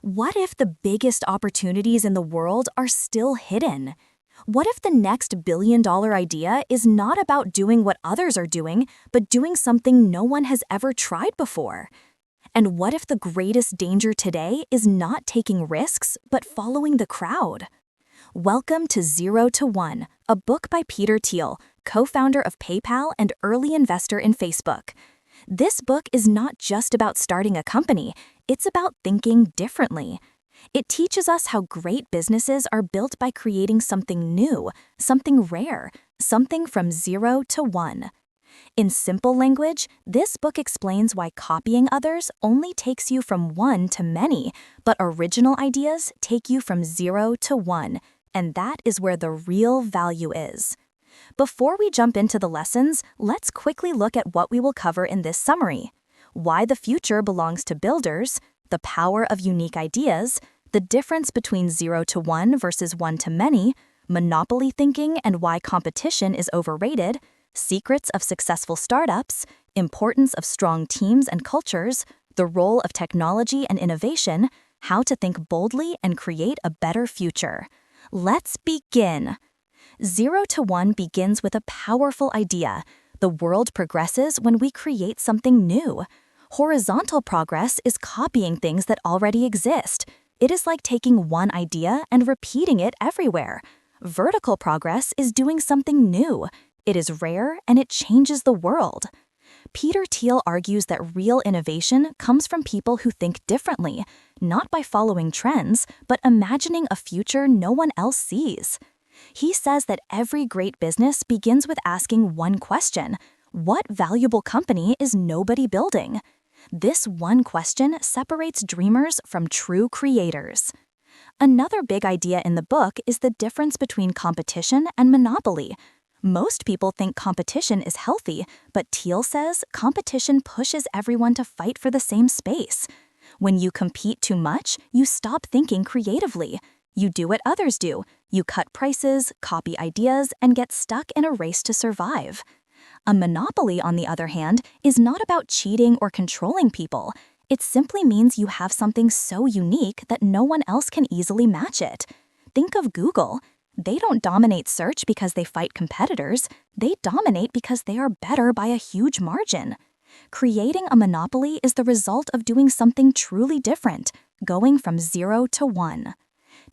What if the biggest opportunities in the world are still hidden? What if the next billion-dollar idea is not about doing what others are doing, but doing something no one has ever tried before? And what if the greatest danger today is not taking risks, but following the crowd? Welcome to 0 to 1, a book by Peter Thiel, co-founder of PayPal and early investor in Facebook. This book is not just about starting a company, it's about thinking differently. It teaches us how great businesses are built by creating something new, something rare, something from 0 to 1. In simple language, this book explains why copying others only takes you from one to many, but original ideas take you from 0 to 1, and that is where the real value is. Before we jump into the lessons, let's quickly look at what we will cover in this summary: why the future belongs to builders, the power of unique ideas, the difference between 0 to 1 versus 1 to many, monopoly thinking and why competition is overrated, secrets of successful startups, importance of strong teams and cultures, the role of technology and innovation, how to think boldly and create a better future. Let's begin. 0 to 1 begins with a powerful idea. The world progresses when we create something new. Horizontal progress is copying things that already exist. It is like taking one idea and repeating it everywhere. Vertical progress is doing something new. It is rare and it changes the world. Peter Thiel argues that real innovation comes from people who think differently, not by following trends, but imagining a future no one else sees. He says that every great business begins with asking one question: what valuable company is nobody building? This one question separates dreamers from true creators. Another big idea in the book is the difference between competition and monopoly. Most people think competition is healthy, but Thiel says competition pushes everyone to fight for the same space. When you compete too much, you stop thinking creatively. You do what others do. You cut prices, copy ideas, and get stuck in a race to survive. A monopoly, on the other hand, is not about cheating or controlling people. It simply means you have something so unique that no one else can easily match it. Think of Google. They don't dominate search because they fight competitors. They dominate because they are better by a huge margin. Creating a monopoly is the result of doing something truly different, going from 0 to 1.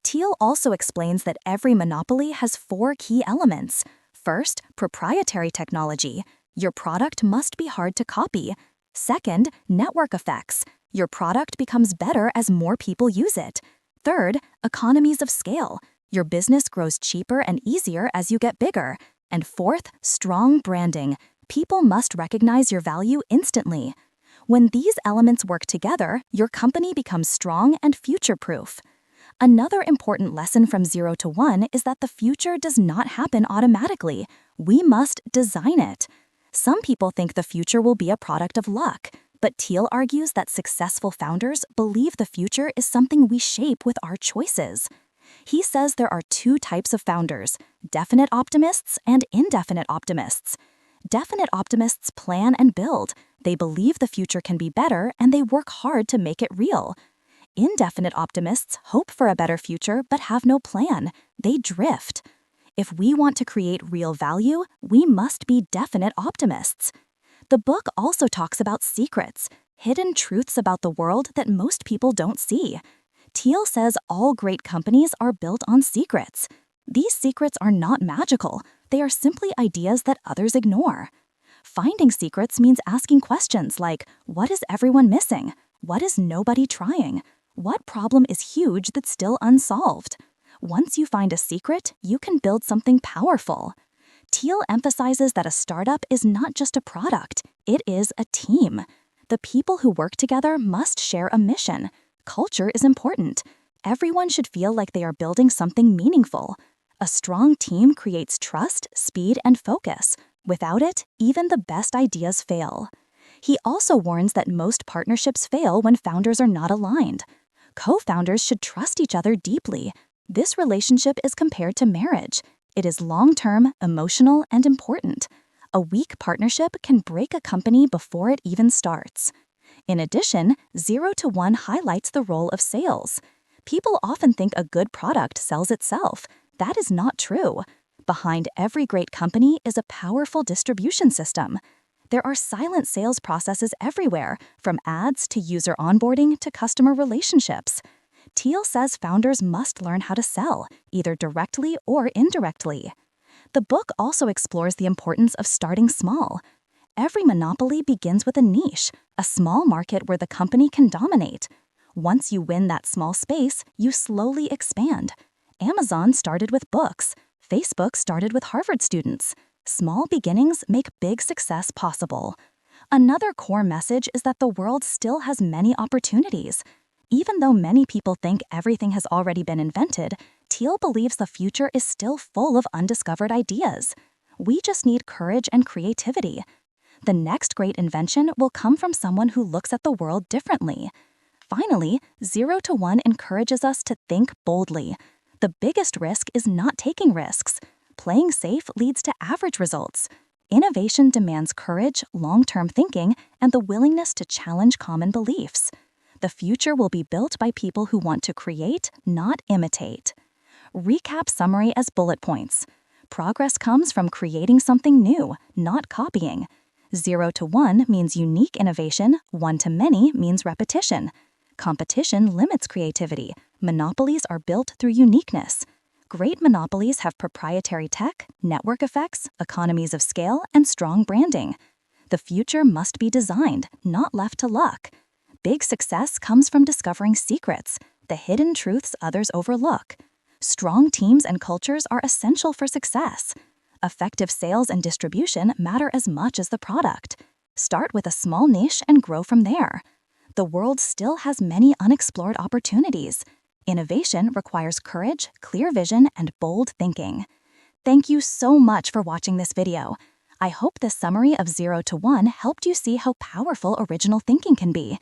Thiel also explains that every monopoly has 4 key elements. First, proprietary technology. Your product must be hard to copy. Second, network effects. Your product becomes better as more people use it. Third, economies of scale. Your business grows cheaper and easier as you get bigger. And fourth, strong branding. People must recognize your value instantly. When these elements work together, your company becomes strong and future-proof. Another important lesson from 0 to 1 is that the future does not happen automatically. We must design it. Some people think the future will be a product of luck, but Thiel argues that successful founders believe the future is something we shape with our choices. He says there are 2 types of founders: definite optimists and indefinite optimists. Definite optimists plan and build. They believe the future can be better and they work hard to make it real. Indefinite optimists hope for a better future but have no plan. They drift. If we want to create real value, we must be definite optimists. The book also talks about secrets, hidden truths about the world that most people don't see. Thiel says all great companies are built on secrets. These secrets are not magical. They are simply ideas that others ignore. Finding secrets means asking questions like, what is everyone missing? What is nobody trying? What problem is huge that's still unsolved? Once you find a secret, you can build something powerful. Thiel emphasizes that a startup is not just a product, it is a team. The people who work together must share a mission. Culture is important. Everyone should feel like they are building something meaningful. A strong team creates trust, speed, and focus. Without it, even the best ideas fail. He also warns that most partnerships fail when founders are not aligned. Co-founders should trust each other deeply. This relationship is compared to marriage. It is long-term, emotional, and important. A weak partnership can break a company before it even starts. In addition, 0 to 1 highlights the role of sales. People often think a good product sells itself. That is not true. Behind every great company is a powerful distribution system. There are silent sales processes everywhere, from ads to user onboarding to customer relationships. Thiel says founders must learn how to sell, either directly or indirectly. The book also explores the importance of starting small. Every monopoly begins with a niche, a small market where the company can dominate. Once you win that small space, you slowly expand. Amazon started with books. Facebook started with Harvard students. Small beginnings make big success possible. Another core message is that the world still has many opportunities. Even though many people think everything has already been invented, Thiel believes the future is still full of undiscovered ideas. We just need courage and creativity. The next great invention will come from someone who looks at the world differently. Finally, 0 to 1 encourages us to think boldly. The biggest risk is not taking risks. Playing safe leads to average results. Innovation demands courage, long-term thinking, and the willingness to challenge common beliefs. The future will be built by people who want to create, not imitate. Recap summary as bullet points. Progress comes from creating something new, not copying. 0 to 1 means unique innovation, 1 to many means repetition. Competition limits creativity. Monopolies are built through uniqueness. Great monopolies have proprietary tech, network effects, economies of scale, and strong branding. The future must be designed, not left to luck. Big success comes from discovering secrets, the hidden truths others overlook. Strong teams and cultures are essential for success. Effective sales and distribution matter as much as the product. Start with a small niche and grow from there. The world still has many unexplored opportunities. Innovation requires courage, clear vision, and bold thinking. Thank you so much for watching this video. I hope this summary of 0 to 1 helped you see how powerful original thinking can be.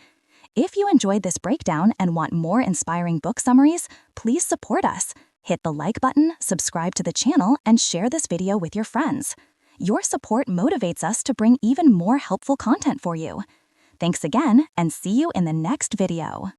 If you enjoyed this breakdown and want more inspiring book summaries, please support us. Hit the like button, subscribe to the channel, and share this video with your friends. Your support motivates us to bring even more helpful content for you. Thanks again, and see you in the next video.